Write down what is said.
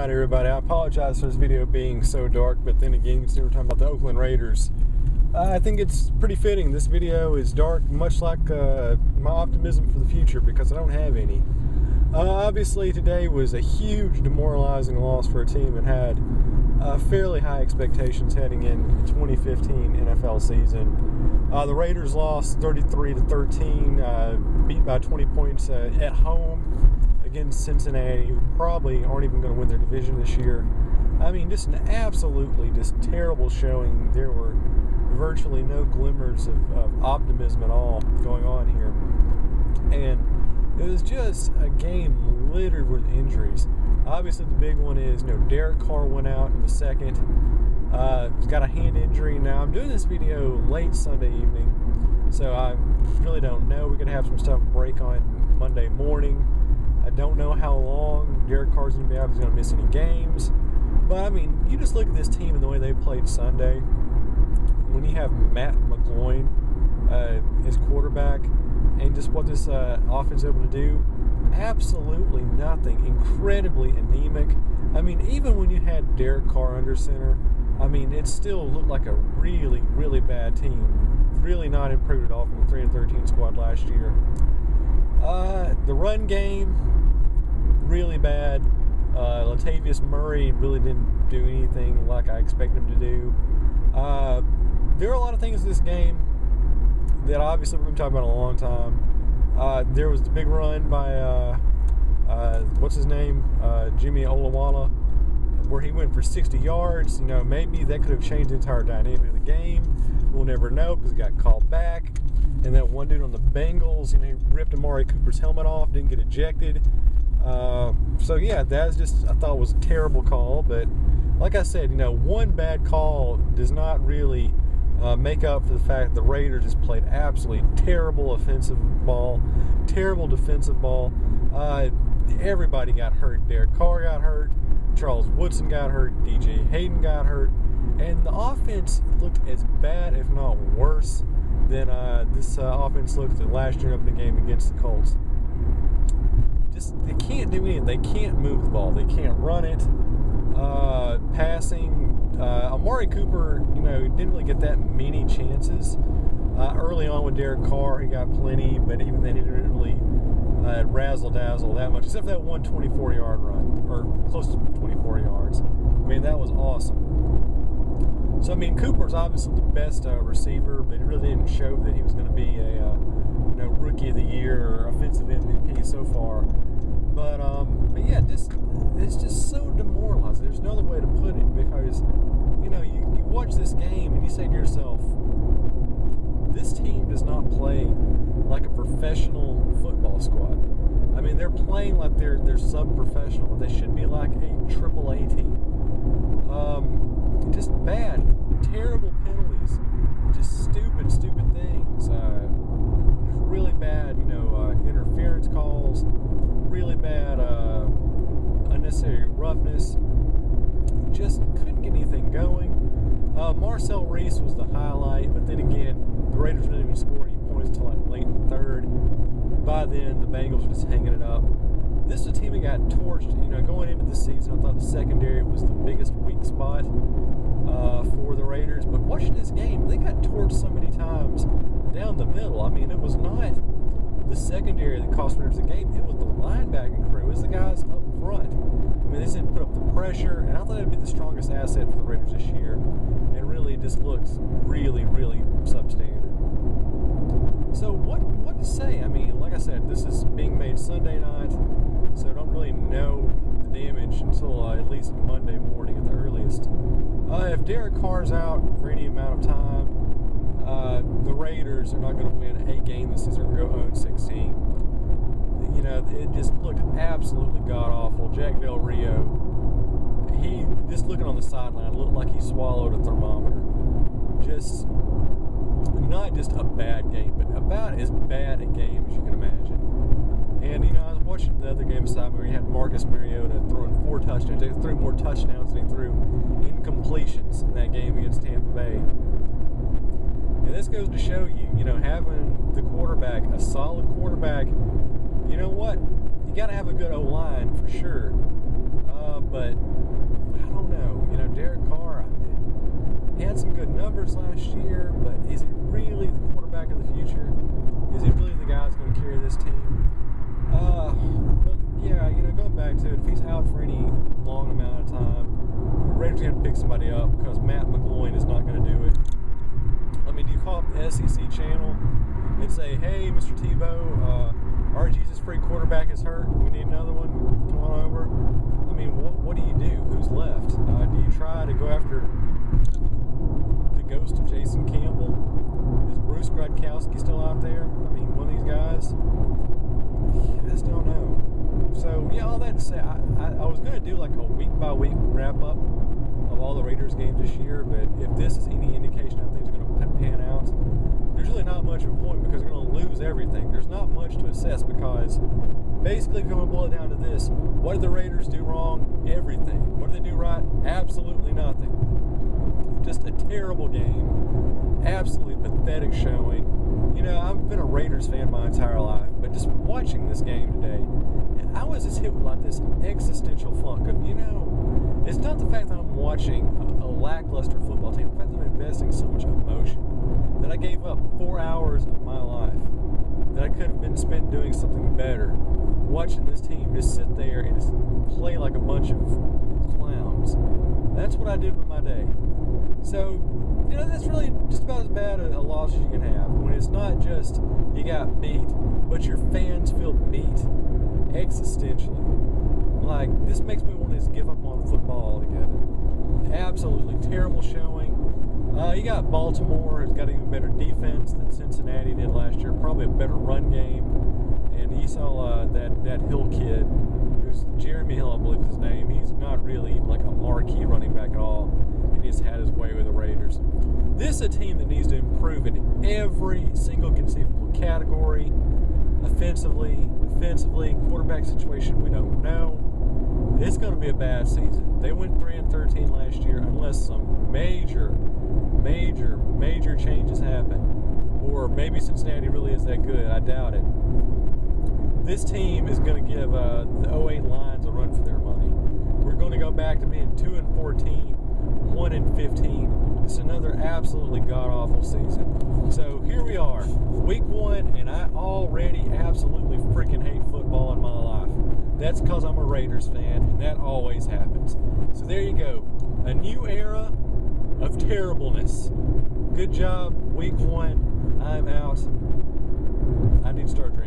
Alright everybody, I apologize for this video being so dark, but then again, you can see we're talking about the Oakland Raiders. I think it's pretty fitting. This video is dark, much like my optimism for the future, because I don't have any. Obviously today was a huge demoralizing loss for a team that had fairly high expectations heading into the 2015 NFL season. The Raiders lost 33-13, beat by 20 points at home against Cincinnati, who probably aren't even going to win their division this year. I mean, just an absolutely terrible showing. There were virtually no glimmers of optimism at all going on here. And it was just a game littered with injuries. Obviously, the big one is, Derek Carr went out in the second. He's got a hand injury. Now, I'm doing this video late Sunday evening, so I really don't know. We're going to have some stuff break on Monday morning. I don't know how long Derek Carr's going to be out, if he's going to miss any games. But, I mean, you just look at this team and the way they played Sunday. When you have Matt McGloin as quarterback, and just what this offense is able to do, absolutely nothing. Incredibly anemic. I mean, even when you had Derek Carr under center, I mean, it still looked like a really bad team. Really not improved at all from the 3-13 squad last year. The run game, really bad. Latavius Murray really didn't do anything like I expected him to do. There are a lot of things in this game that obviously we're going to talk about in a long time. There was the big run by, what's his name, Jimmy Olawala, where he went for 60 yards. Maybe that could have changed the entire dynamic of the game. We'll never know because he got called back. And that one dude on the Bengals, he ripped Amari Cooper's helmet off, didn't get ejected. So yeah, that's just, I thought was a terrible call. But like I said, one bad call does not really make up for the fact that the Raiders just played absolutely terrible offensive ball, terrible defensive ball. Everybody got hurt. Derek Carr got hurt. Charles Woodson got hurt. DJ Hayden got hurt. And the offense looked as bad, if not worse, than this offense looked at last year opening game against the Colts. They can't do anything. They can't move the ball. They can't run it. Passing. Amari Cooper, didn't really get that many chances. Early on with Derek Carr, he got plenty, but even then he didn't really razzle-dazzle that much, except for that one 24-yard run, or close to 24 yards. I mean, that was awesome. So, I mean, Cooper's obviously the best receiver, but it really didn't show that he was going to be a Rookie of the Year or offensive MVP so far. But yeah, it's just so demoralizing. There's no other way to put it, because, you watch this game and you say to yourself, this team does not play like a professional football squad. I mean, they're playing like they're sub-professional. They should be like a AAA team. Just bad, terrible penalties, just stupid things. Really bad, interference calls, really bad unnecessary roughness. Just couldn't get anything going. Marcel Reese was the highlight, but then again, the Raiders didn't even score any points until like late in the third. By then, the Bengals were just hanging it up. This is a team that got torched. Going into the season, I thought the secondary was the biggest weak spot for the Raiders. But watching this game, they got torched so many times down the middle. I mean, it was not the secondary that cost Raiders the game. It was the linebacking crew. It was the guys up front. I mean, they just didn't put up the pressure, and I thought it would be the strongest asset for the Raiders this year, and really just looked really substandard. So what to say? I mean, like I said, this is being made Sunday night, so I don't really know the damage until at least Monday morning at the earliest. If Derek Carr's out for any amount of time, the Raiders are not going to win a game this season or go 0-16. It just looked absolutely god-awful. Jack Del Rio, he just looking on the sideline, looked like he swallowed a thermometer. Just not just a bad game, but about as bad a game as you can imagine. And, I was watching the other game side where you had Marcus Mariota throwing 4 touchdowns. He threw more touchdowns than he threw incompletions in that game against Tampa Bay. And this goes to show you, having the quarterback, a solid quarterback, you know what? You got to have a good O-line for sure. But numbers last year, but is he really the quarterback of the future? Is he really the guy that's going to carry this team? But yeah, going back to it, if he's out for any long amount of time, the Raiders are going to pick somebody up because Matt McGloin is not going to do it. I mean, do you call up the SEC channel and say, hey, Mr. Tebow, our Jesus freak quarterback is hurt. We need another one. Come on over. I mean, what do you do? Who's left? Do you try to go after the ghost of Jason Campbell? Is Bruce Gradkowski still out there? I mean, one of these guys? I just don't know. So, yeah, all that to say, I was going to do like a week-by-week wrap-up of all the Raiders games this year, but if this is any indication how things are going to pan out, there's really not much of a point because they're going to lose everything. There's not much to assess because basically, if you want to boil it down to this, what did the Raiders do wrong? Everything. What did they do right? Absolutely nothing. Just a terrible game. Absolutely pathetic showing. I've been a Raiders fan my entire life, but just watching this game today, I was just hit with like this existential funk of, it's not the fact that I'm watching a lackluster football team, the fact that I'm investing so much emotion, that I gave up 4 hours of my life that I could have been spent doing something better, watching this team just sit there and just play like a bunch of clowns. That's what I did with my day. So, that's really just about as bad a loss as you can have. When it's not just you got beat, but your fans feel beat existentially. Like, this makes me want to just give up on football altogether. Absolutely terrible showing. You got Baltimore, who's got even better defense than Cincinnati did last year. Probably a better run game. And you saw that Hill kid, who's Jeremy Hill, I believe is his name. He's not really like a marquee running back at all. And he's had his way with the Raiders. This is a team that needs to improve in every single conceivable category. Offensively, defensively, quarterback situation we don't know. It's going to be a bad season. They went 3-13 last year unless some major changes happen. Or maybe Cincinnati really is that good. I doubt it. This team is going to give the 08 Lions a run for their money. We're going to go back to being 2-14, 1-15. It's another absolutely god-awful season. So here we are, week 1, and I already absolutely freaking hate football in my life. That's because I'm a Raiders fan, and that always happens. So there you go, a new era of terribleness. Good job, week 1. I'm out. I need to start drinking.